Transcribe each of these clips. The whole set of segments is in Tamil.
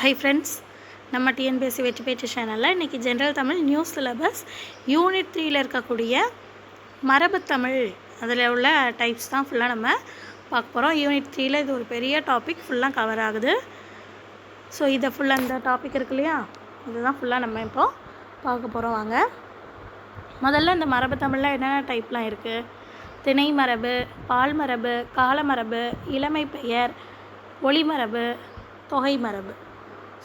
ஹை ஃப்ரெண்ட்ஸ், நம்ம டிஎன்பிஎஸ்சி வெற்றி பேச்சு சேனலில் இன்றைக்கி general Tamil new syllabus unit 3ல் இருக்கக்கூடிய மரபு தமிழ் அதில் உள்ள டைப்ஸ் தான் ஃபுல்லாக நம்ம பார்க்க போகிறோம். யூனிட் 3ல் இது ஒரு பெரிய டாபிக் ஃபுல்லாக கவர் ஆகுது. ஸோ இதை ஃபுல்லாக இந்த டாபிக் இருக்கு இல்லையா, இதுதான் ஃபுல்லாக நம்ம இப்போது பார்க்க போகிறோம். வாங்க, முதல்ல இந்த மரபு தமிழில் என்னென்ன டைப்லாம் இருக்குது? திணை மரபு, பால் மரபு, கால மரபு, இளமை பெயர், ஒளிமரபு, தொகை மரபு.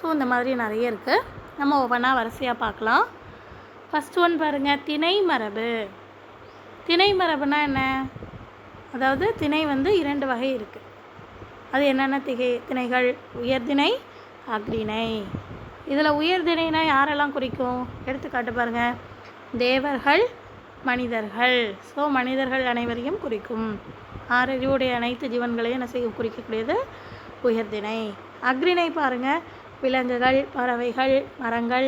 ஸோ இந்த மாதிரி நிறைய இருக்குது. நம்ம ஒவ்வொன்றா வரிசையாக பார்க்கலாம். ஃபஸ்ட் ஒன் பாருங்கள், திணை மரபு. திணை மரபுனா என்ன? அதாவது திணை வந்து 2 வகை இருக்குது. அது என்னென்ன திணைகள்? உயர்திணை, அஃறிணை. இதில் உயர்திணைனா யாரெல்லாம் குறிக்கும்? எடுத்துக்காட்டு பாருங்கள், தேவர்கள், மனிதர்கள். ஸோ மனிதர்கள் அனைவரையும் குறிக்கும். 6 அறிவுடைய அனைத்து ஜீவன்களையும் என்ன செய்ய குறிக்கக்கூடியது உயர்திணை. அஃறிணை பாருங்கள், விலங்குகள், பறவைகள், மரங்கள்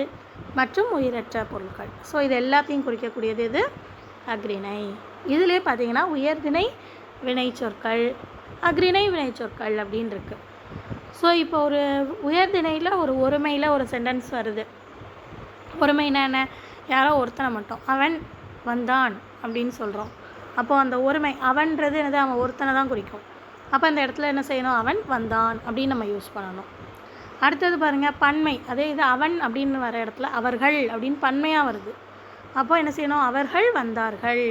மற்றும் உயிரற்ற பொருட்கள். ஸோ இது எல்லாத்தையும் குறிக்கக்கூடியது இது அஃறிணை. இதிலே பார்த்தீங்கன்னா உயர்திணை வினைச்சொற்கள், அஃறிணை வினைச்சொற்கள் அப்படின்னு இருக்குது. ஸோ இப்போ ஒரு உயர்திணையில் ஒரு ஒருமையில் ஒரு சென்டென்ஸ் வருது. ஒருமைனா என்ன? யாரோ ஒருத்தனை மட்டும் அவன் வந்தான் அப்படின்னு சொல்கிறோம். அப்போது அந்த ஒருமை அவன்றது என்னது? அவன் ஒருத்தனை தான் குறிக்கும். அப்போ அந்த இடத்துல என்ன செய்யணும்? அவன் வந்தான் அப்படின்னு நம்ம யூஸ் பண்ணணும். அடுத்தது பாருங்கள், பன்மை. அதே இது அவன் அப்படின்னு வர இடத்துல அவர்கள் அப்படின்னு பன்மையாக வருது. அப்போ என்ன செய்யணும்? அவர்கள் வந்தார்கள்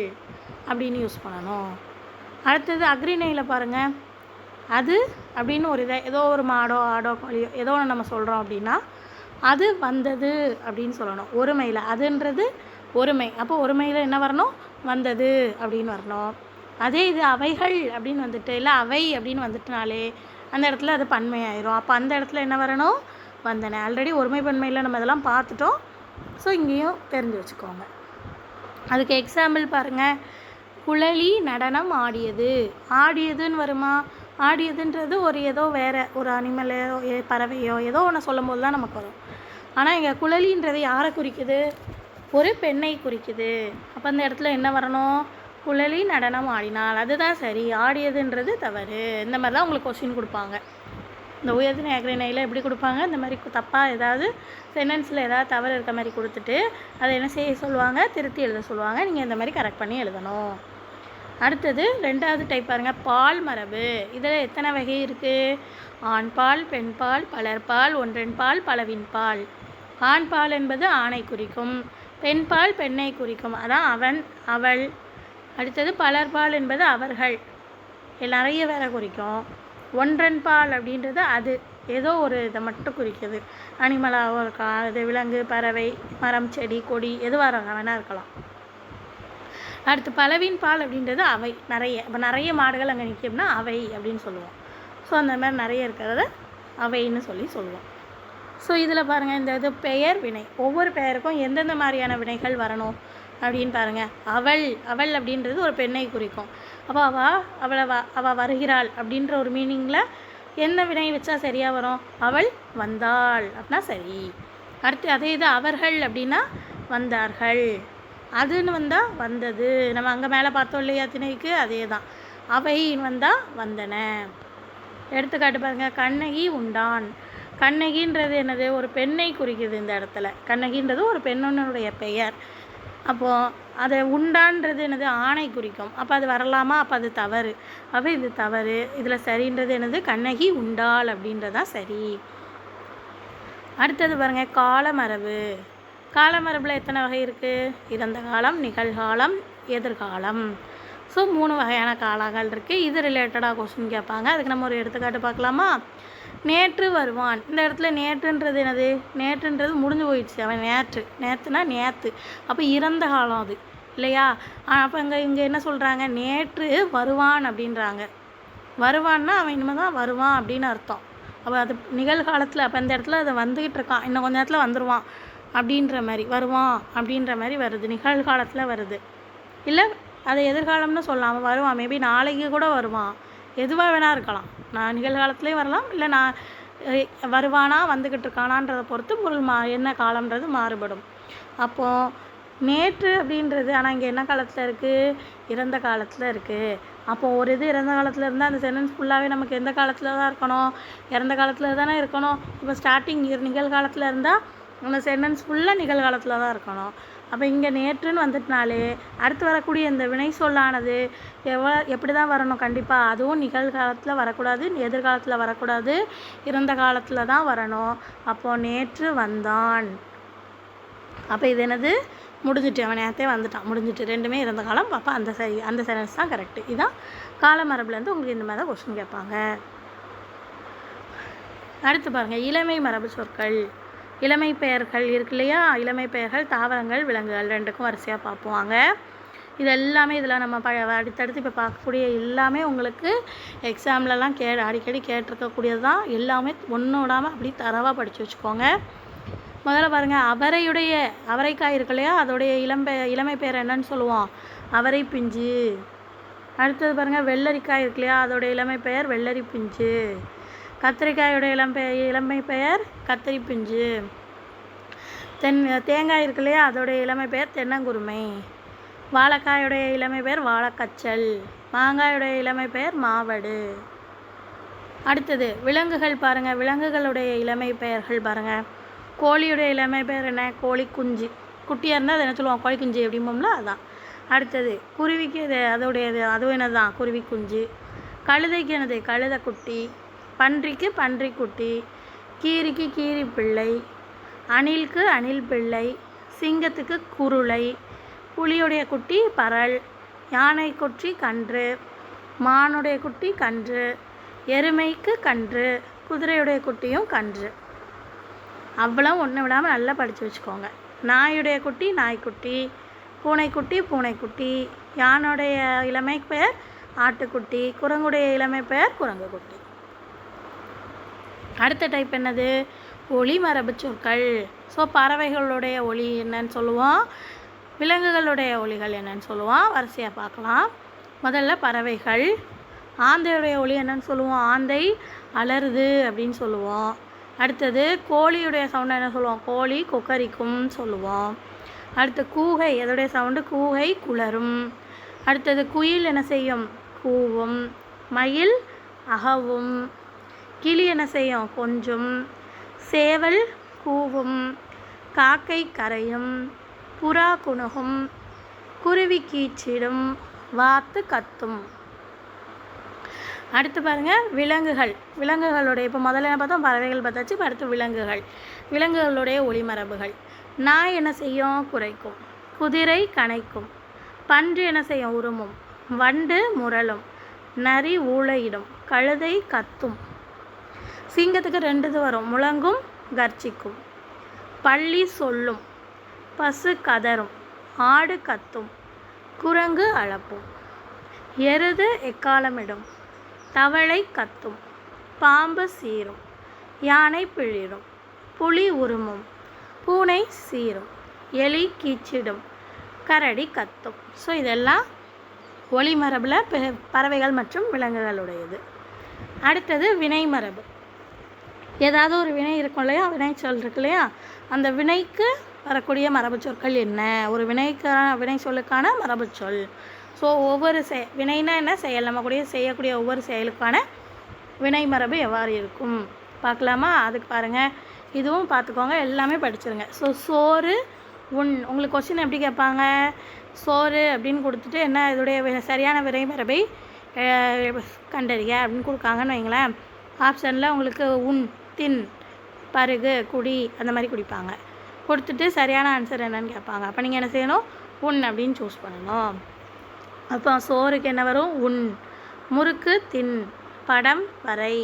அப்படின்னு யூஸ் பண்ணணும். அடுத்தது அஃறிணையில் பாருங்கள், அது அப்படின்னு ஒரு இதை ஏதோ ஒரு மாடோ ஆடோ கோழியோ ஏதோ ஒன்று நம்ம சொல்கிறோம் அப்படின்னா அது வந்தது அப்படின்னு சொல்லணும். ஒருமையில் அதுன்றது ஒருமை. அப்போ ஒருமையில் என்ன வரணும்? வந்தது அப்படின்னு வரணும். அதே இது அவைகள் அப்படின்னு வந்துட்டு இல்லை அவை அப்படின்னு வந்துட்டுனாலே அந்த இடத்துல அது பன்மையாயிரும். அப்போ அந்த இடத்துல என்ன வரணும்? வந்தன. ஆல்ரெடி ஒருமை பன்மையில் நம்ம இதெல்லாம் பார்த்துட்டோம். ஸோ இங்கேயும் தெரிஞ்சு வச்சுக்கோங்க. அதுக்கு எக்ஸாம்பிள் பாருங்கள், குழலி நடனம் ஆடியது. ஆடியதுன்னு வருமா? ஆடியதுன்றது ஒரு ஏதோ வேறு ஒரு அனிமலோ பறவையோ ஏதோ ஒன்று சொல்லும் போது தான் நமக்கு வரும். ஆனால் இங்கே குழலின்றது யாரை குறிக்குது? ஒரு பெண்ணை குறிக்குது. அப்போ அந்த இடத்துல என்ன வரணும்? குழலி நடனம் ஆடினாள். அதுதான் சரி, ஆடியதுன்றது தவறு. இந்த மாதிரி தான் உங்களுக்கு கொஸ்டின் கொடுப்பாங்க. இந்த உயர்திணை அஃறிணையில் எப்படி கொடுப்பாங்க? இந்த மாதிரி தப்பாக ஏதாவது சென்டென்ஸில் ஏதாவது தவறு இருக்க மாதிரி கொடுத்துட்டு அதை என்ன செய்ய சொல்லுவாங்க? திருத்தி எழுத சொல்லுவாங்க. நீங்கள் இந்த மாதிரி கரெக்ட் பண்ணி எழுதணும். அடுத்தது 2வது டைப் பாருங்கள், பால் மரபு. இதில் எத்தனை வகை இருக்குது? ஆண் பால், பெண் பால், பலர்பால், ஒன்றன் பால், பலவின் பால். ஆண் பால் என்பது ஆணை குறிக்கும். பெண் பால் பெண்ணை குறிக்கும். அதான் அவன், அவள். அடுத்தது பலர்பால் என்பது அவர்கள், நிறைய வேற குறிக்கும். ஒன்றன் பால் அப்படின்றது அது ஏதோ ஒரு இதை மட்டும் குறிக்குது. அனிமலாக இருக்கலாம், அது விலங்கு, பறவை, மரம், செடி, கொடி எதுவாக வேணா இருக்கலாம். அடுத்து பலவின் பால் அப்படின்றது அவை, நிறைய. இப்போ நிறைய மாடுகள் அங்கே நிற்கும்னா அவை அப்படின்னு சொல்லுவோம். ஸோ அந்த மாதிரி நிறைய இருக்கிறத அவைன்னு சொல்லுவோம். ஸோ இதில் பாருங்கள், இந்த இது பெயர் வினை. ஒவ்வொரு பெயருக்கும் எந்தெந்த மாதிரியான வினைகள் வரணும் அப்படின்னு பாருங்கள். அவள், அவள் அப்படின்றது ஒரு பெண்ணை குறிக்கும். அப்போ அவள் வருகிறாள் அப்படின்ற ஒரு மீனிங்கில் என்ன வினை வச்சா சரியாக வரும்? அவள் வந்தாள் அப்படின்னா சரி. அடுத்து அதே இது அவர்கள் அப்படின்னா வந்தார்கள். அதுன்னு வந்தால் வந்தது. நம்ம அங்கே மேலே பார்த்தோம் இல்லையா திணைக்கு, அதே தான். அவைன்னு வந்தால் வந்தன. எடுத்துக்காட்டு பாருங்கள், கண்ணகி உண்டான். கண்ணகின்றது என்னது? ஒரு பெண்ணை குறிக்குது. இந்த இடத்துல கண்ணகின்றது ஒரு பெண்ணுடைய பெயர். அப்போது அதை உண்டான்றது என்னது? ஆணை குறிக்கும். அப்போ அது வரலாமா? அப்போ அது தவறு. அப்போ இது தவறு. இதில் சரின்றது என்னது? கண்ணகி உண்டாள் அப்படின்றதான் சரி. அடுத்தது பாருங்கள், காலமரபு. காலமரபில் எத்தனை வகை இருக்குது? இறந்த காலம், நிகழ்காலம், எதிர்காலம். ஸோ 3 வகையான காலங்கள் இருக்குது. இது ரிலேட்டடாக கொஸ்டின் கேட்பாங்க. அதுக்கு நம்ம ஒரு எடுத்துக்காட்டு பார்க்கலாமா? நேற்று வருவான். இந்த இடத்துல நேற்றுன்றது என்னது? நேற்றுன்றது முடிஞ்சு போயிடுச்சு. அவன் நேற்றுனா நேற்று. அப்போ இறந்த காலம் அது இல்லையா? அப்போ இங்கே என்ன சொல்கிறாங்க? நேற்று வருவான் அப்படின்றாங்க. வருவான்னா அவன் இனிமேல் தான் வருவான் அப்படின்னு அர்த்தம். அப்போ அது நிகழ்காலத்தில். அப்போ இந்த இடத்துல அதை வந்துக்கிட்டு இருக்கான், இன்னும் கொஞ்ச நேரத்தில் வந்துடுவான் அப்படின்ற மாதிரி, வருவான் அப்படின்ற மாதிரி வருது, நிகழ்காலத்தில் வருது. இல்லை அதை எதிர்காலம்னு சொல்லலாம். அவன் வருவான், மேபி நாளைக்கு கூட வருவான், எதுவாக வேணா இருக்கலாம். நான் நிகழ்காலத்துலேயும் வரலாம், இல்லை நான் வருவானா வந்துக்கிட்டு இருக்கானான்றதை பொறுத்து பொருள் என்ன காலம்ன்றது மாறுபடும். அப்போது நேற்று அப்படின்றது ஆனால் இங்கே என்ன காலத்தில் இருக்குது? இறந்த காலத்தில் இருக்குது. அப்போது ஒரு இது இறந்த காலத்தில் இருந்தால் அந்த சென்டென்ஸ் ஃபுல்லாகவே நமக்கு எந்த காலத்தில் தான் இருக்கணும், இறந்த காலத்தில் தானே இருக்கணும். இப்போ ஸ்டார்டிங் நிகழ்காலத்தில் இருந்தால் அந்த சென்டென்ஸ் ஃபுல்லாக நிகழ்காலத்தில் தான் இருக்கணும். அப்போ இங்கே நேற்றுன்னு வந்துட்டுனாலே அடுத்து வரக்கூடிய இந்த வினை சொல்லானது எப்படி தான் வரணும், கண்டிப்பாக அதுவும் நிகழ்காலத்தில் வரக்கூடாது, எதிர்காலத்தில் வரக்கூடாது, இறந்த காலத்தில் தான் வரணும். அப்போது நேற்று வந்தான். அப்போ இது என்னது, முடிஞ்சிட்டு, அவன் நேரத்தே வந்துட்டான், முடிஞ்சிட்டு, ரெண்டுமே இறந்த காலம். அப்போ அந்த சென்டென்ஸ் தான் கரெக்டு. இதுதான் கால மரபுலேருந்து உங்களுக்கு இந்த மாதிரி தான் கொஸ்டின் கேட்பாங்க. அடுத்து பாருங்கள், இளமை மரபு சொற்கள். இளமை பெயர்கள் இருக்கு இல்லையா, இளமை பெயர்கள் தாவரங்கள் விலங்குகள் ரெண்டுக்கும் வரிசையாக பார்ப்போங்க. இது எல்லாமே இதில் நம்ம அடுத்தடுத்து இப்போ பார்க்கக்கூடிய எல்லாமே உங்களுக்கு எக்ஸாம்லலாம் அடிக்கடி கேட்டிருக்கக்கூடியது தான். எல்லாமே ஒன்று விடாமல் அப்படி தரவாக படித்து வச்சுக்கோங்க. முதல்ல பாருங்கள், அவரைக்காய் இருக்கு இல்லையா, அதோடைய இளமை பெயர் என்னன்னு சொல்லுவோம், அவரை பிஞ்சு. அடுத்தது பாருங்கள், வெள்ளரிக்காய் இருக்கு இல்லையா, அதோடைய இளமை பெயர் வெள்ளரி பிஞ்சு. கத்திரிக்காயோடைய இளமை பெயர் கத்திரி பிஞ்சு. தேங்காய் இருக்கு இல்லையா, அதோடைய இளமை பெயர் தென்னங்குருமை. வாழைக்காயுடைய இளமை பெயர் வாழைக்கச்சல். மாங்காயுடைய இளமை பெயர் மாவடு. அடுத்தது விலங்குகள் பாருங்கள், விலங்குகளுடைய இளமை பெயர்கள் பாருங்கள். கோழியுடைய இளமை பெயர் என்ன, கோழி குஞ்சு. குட்டியாக இருந்தால் அது என்ன சொல்லுவோம், கோழி குஞ்சு எப்படிம்போம்ல அதான். அடுத்தது குருவிக்கு அதுவும் என்னது தான், குருவி குஞ்சு. கழுதைக்கு என்னது, கழுதை குட்டி. பன்றிக்கு பன்றி குட்டி. கீரிக்கு கீரி பிள்ளை. அணிலுக்கு அணில் பிள்ளை. சிங்கத்துக்கு குருளை. புலியுடைய குட்டி பரல். யானை குட்டி கன்று. மானுடைய குட்டி கன்று. எருமைக்கு கன்று. குதிரையுடைய குட்டியும் கன்று. அவ்வளோ ஒன்று விடாமல் நல்லா படித்து வச்சுக்கோங்க. நாயுடைய குட்டி நாய்க்குட்டி. பூனைக்குட்டி பூனைக்குட்டி. யானுடைய இளமை பெயர் ஆட்டுக்குட்டி. குரங்குடைய இளமை பெயர் குரங்கு குட்டி. அடுத்த டைப் என்னது, ஒளி மரபு சொற்கள். ஸோ பறவைகளுடைய ஒளி என்னன்னு சொல்லுவோம், விலங்குகளுடைய ஒளிகள் என்னன்னு சொல்லுவோம். வரிசையாக பார்க்கலாம். முதல்ல பறவைகள். ஆந்தையுடைய ஒளி என்னன்னு சொல்லுவோம், ஆந்தை அலறுது அப்படின்னு சொல்லுவோம். அடுத்தது கோழியுடைய சவுண்டை என்ன சொல்லுவோம், கோழி கொக்கரிக்கும் சொல்லுவோம். அடுத்து கூகை, அதோடைய சவுண்டு கூகை குளரும். அடுத்தது குயில் என்ன செய்யும், கூவும். மயில் அகவும். கிளி என்ன செய்யும், கொஞ்சும். சேவல் கூவும். காக்கை கரையும். புறா குணுகும். குருவி கீச்சிடும். வாத்து கத்தும். அடுத்து பாருங்கள், விலங்குகளுடைய இப்போ முதல்ல என்ன பார்த்தோம், பறவைகள் பார்த்தாச்சு. இப்போ அடுத்து விலங்குகளுடைய ஒளிமரபுகள். நாய் என்ன செய்யும், குரைக்கும். குதிரை கனைக்கும். பன்றி என்ன செய்யும், உருமும். வண்டு முரளும். நரி ஊளையிடும். கழுதை கத்தும். சிங்கத்துக்கு 2 இது வரும், முழங்கும் கர்ச்சிக்கும். பள்ளி சொல்லும். பசு கதரும். ஆடு கத்தும். குரங்கு அலப்பும். எருது எக்காலமிடும். தவளை கத்தும். பாம்பு சீரும். யானை பிழிரும். புலி உருமும். பூனை சீரும். எலி கீச்சிடும். கரடி கத்தும். ஸோ இதெல்லாம் ஒளி மரபில் பறவைகள் மற்றும் விலங்குகளுடையது. அடுத்தது வினை மரபு. ஏதாவது ஒரு வினை இருக்கும் இல்லையா, வினை சொல் இருக்கு இல்லையா, அந்த வினைக்கு வரக்கூடிய மரபு சொற்கள் என்ன, ஒரு வினை சொல்லுக்கான மரபு சொல். ஸோ ஒவ்வொரு வினைனா என்ன, செயல், நம்ம செய்யக்கூடிய ஒவ்வொரு செயலுக்கான வினை மரபு எவ்வாறு இருக்கும் பார்க்கலாமா. அதுக்கு பாருங்கள், இதுவும் பார்த்துக்கோங்க, எல்லாமே படிச்சிருங்க. ஸோ சோறு உண், உங்களுக்கு கொஸ்டின் எப்படி கேட்பாங்க, சோறு அப்படின்னு கொடுத்துட்டு என்ன இதோடைய சரியான வினை மரபை கண்டறிய அப்படின்னு கொடுக்காங்கன்னு வைங்களேன். ஆப்ஷனில் உங்களுக்கு உண், தின், பருகு, குடி அந்த மாதிரி குடிப்பாங்க. கொடுத்துட்டு சரியான ஆன்சர் என்னன்னு கேட்பாங்க. அப்போ நீங்கள் என்ன செய்யணும், உண் அப்படின்னு சூஸ் பண்ணணும். அப்போ சோறுக்கு என்ன வரும், உண். முறுக்கு தின். படம் வரை.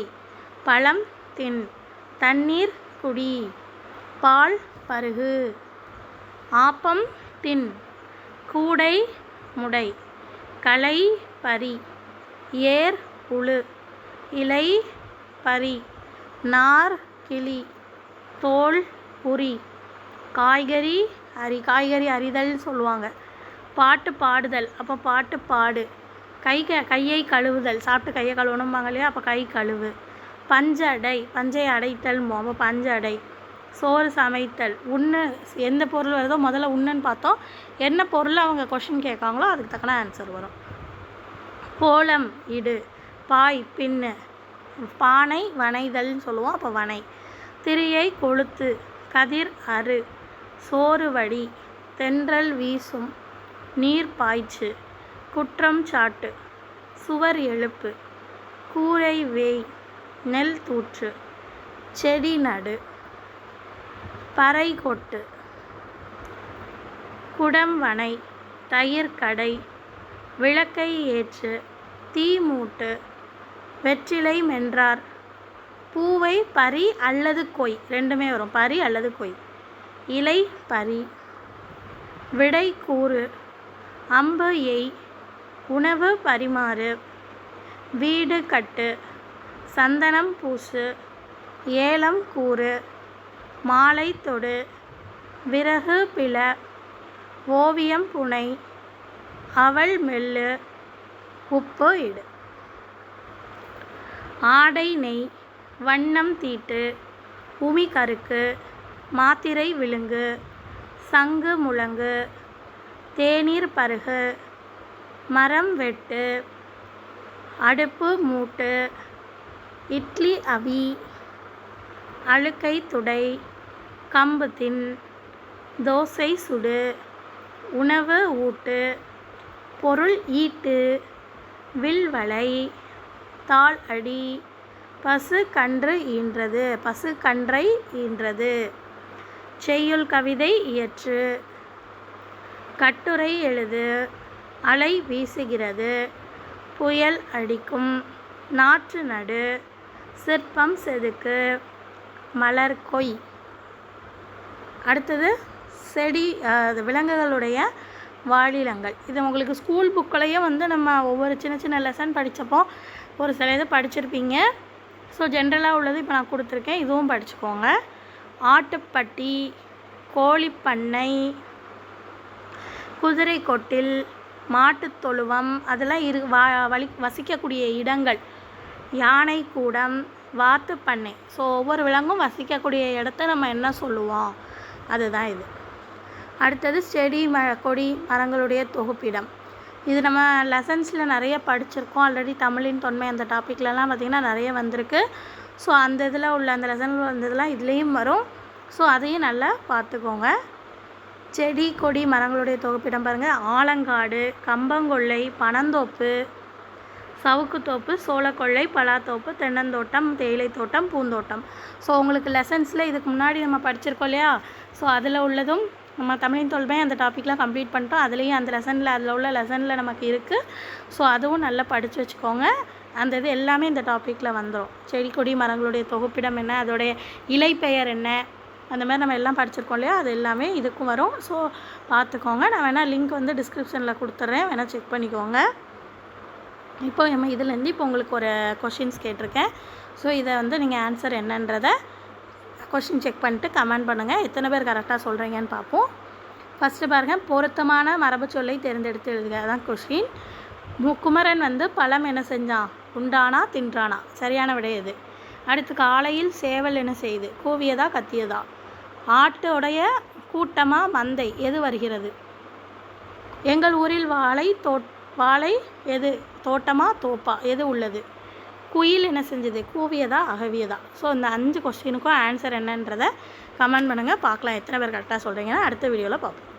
பழம் தின். தண்ணீர் குடி. பால் பருகு. ஆப்பம் தின். கூடை முடை. களை பறி. ஏர் உழு. இலை பறி. நார் கிளி. தோல் உரி. காய்கறி காய்கறி அறிதல் சொல்லுவாங்க. பாட்டு பாடுதல், அப்போ பாட்டு பாடு. கையை கழுவுதல், சாப்பிட்டு கையை கழுவணும்பாங்க இல்லையா, அப்போ கை கழுவு. பஞ்சடை, பஞ்சை அடைத்தல், அப்போ பஞ்சடை. சோறு சமைத்தல். உண்ணு, எந்த பொருள் வருதோ முதல்ல உண்ணுன்னு பார்த்தோம். என்ன பொருள் அவங்க கொஷின் கேட்காங்களோ அதுக்கு தக்கன ஆன்சர் வரும். கோலம் இடு. பாய் பின்னு. பானை வனைதல்னு சொல்லுவோம், அப்போ வனை. திரியை கொளுத்து. கதிர் அறு. சோறு வடி. தென்றல் வீசும். நீர் பாய்ச்சு. குற்றம் சாட்டு. சுவர் எழுப்பு. கூரை வேய். நெல் தூற்று. செடி நடு. பறை கொட்டு. குடம் வனை. தயிர் கடை. விளக்கை ஏற்று. தீ மூட்டு. வெற்றிலை மென்றார். பூவை பறி அல்லது கொய், ரெண்டுமே வரும், பறி அல்லது கொய். இலை பறி. விடை கூறு. அம்பு எய். உணவு பரிமாறு. வீடு கட்டு. சந்தனம் பூசு. ஏலம் கூறு. மாலை தொடு. விறகு பிள. ஓவியம் புனை. அவல் மெல்லு. உப்பு இடு. ஆடை நெய். வண்ணம் தீட்டு. உமி கருக்கு. மாத்திரை விழுங்கு. சங்கு முழங்கு. தேநீர் பருகு. மரம் வெட்டு. அடுப்பு மூட்டு. இட்லி அவி. அழுக்கை துடை. கம்பு தின். தோசை சுடு. உணவு ஊட்டு. பொருள் ஈட்டு. வில்வளை. தாள் அடி. பசு கன்று ஈன்றது. பசு கன்றை ஈன்றது. செய்யுள் கவிதை இயற்று. கட்டுரை எழுது. அலை வீசுகிறது. புயல் அடிக்கும். நாற்று நடு. சிற்பம் செதுக்கு. மலர் கொய். அடுத்தது செடி விலங்குகளுடைய வாழிடங்கள். இது உங்களுக்கு ஸ்கூல் புக்கிலையும் நம்ம ஒவ்வொரு சின்ன சின்ன லெசன் படித்தப்போ ஒரு சில இது படிச்சிருப்பீங்க. ஸோ ஜென்ரலாக உள்ளது இப்போ நான் கொடுத்துருக்கேன், இதுவும் படிச்சுக்கோங்க. ஆட்டுப்பட்டி. கோழிப்பண்ணை. குதிரை கொட்டில். மாட்டுத் தொழுவம். அதெல்லாம் வசிக்கக்கூடிய இடங்கள். யானை கூடம். வாத்து பண்ணை. ஸோ ஒவ்வொரு விலங்கும் வசிக்கக்கூடிய இடத்த நம்ம என்ன சொல்லுவோம், அதுதான் இது. அடுத்தது செடி கொடி மரங்களுடைய தொகுப்பிடம். இது நம்ம லெசன்ஸில் நிறைய படிச்சிருக்கோம் ஆல்ரெடி. தமிழின் தொன்மை அந்த டாப்பிக்லலாம் பார்த்திங்கன்னா நிறைய வந்திருக்கு. ஸோ அந்த இதில் உள்ள அந்த லெசனில் வந்ததெல்லாம் இதுலேயும் வரும். ஸோ அதையும் நல்லா பார்த்துக்கோங்க. செடி கொடி மரங்களுடைய தொகுப்பிடம் பாருங்கள். ஆலங்காடு. கம்பங்கொல்லை. பனந்தோப்பு. சவுக்குத்தோப்பு. சோளக்கொல்லை. பலாத்தோப்பு. தென்னந்தோட்டம். தேயிலை தோட்டம். பூந்தோட்டம். ஸோ உங்களுக்கு லெசன்ஸில் இதுக்கு முன்னாடி நம்ம படிச்சிருக்கோம் இல்லையா, ஸோ அதில் உள்ளதும் நம்ம தமிழின் தொல்மை அந்த டாப்பிக்லாம் கம்ப்ளீட் பண்ணிட்டோம். அதுலேயும் அந்த லெசனில் அதில் உள்ள லெசனில் நமக்கு இருக்குது. ஸோ அதுவும் நல்லா படித்து வச்சுக்கோங்க. அந்த இது எல்லாமே இந்த டாப்பிக்கில் வந்துடும். செடி கொடி மரங்களுடைய தொகுப்பிடம் என்ன, அதோடைய இலை பெயர் என்ன, அந்த மாதிரி நம்ம எல்லாம் படிச்சிருக்கோம் இல்லையா, அது எல்லாமே இதுக்கும் வரும். ஸோ பார்த்துக்கோங்க. நான் வேணால் லிங்க் டிஸ்கிரிப்ஷனில் கொடுத்துட்றேன், வேணால் செக் பண்ணிக்கோங்க. இப்போ நம்ம இதுலேருந்து இப்போ உங்களுக்கு ஒரு கொஷின்ஸ் கேட்டிருக்கேன். ஸோ இதை நீங்கள் ஆன்சர் என்னன்றதை கொஷின் செக் பண்ணிட்டு கமெண்ட் பண்ணுங்கள். எத்தனை பேர் கரெக்டாக சொல்கிறீங்கன்னு பார்ப்போம். ஃபஸ்ட்டு பாருங்கள், பொருத்தமான மரபு சொல்லை தேர்ந்தெடுத்து எழுதுக, அதான் கொஷின். குமரன் பழம் என்ன செஞ்சான், உண்டானா தின்றானா, சரியான விடை எது? அடுத்து காலையில் சேவல் என்ன செய்யுது, கூவியதா கத்தியதா? ஆட்டோடைய கூட்டமாக மந்தை எது வருகிறது? எங்கள் ஊரில் வாழை எது, தோட்டமா தோப்பா எது உள்ளது? குயில் என்ன செஞ்சது, கூவியதா அகவியதா? ஸோ இந்த 5 கொஸ்டினுக்கும் ஆன்சர் என்னன்றதை கமெண்ட் பண்ணுங்கள், பார்க்கலாம் எத்தனை பேர் கரெக்டாக சொல்கிறீங்கன்னா அடுத்த வீடியோவில் பார்ப்போம்.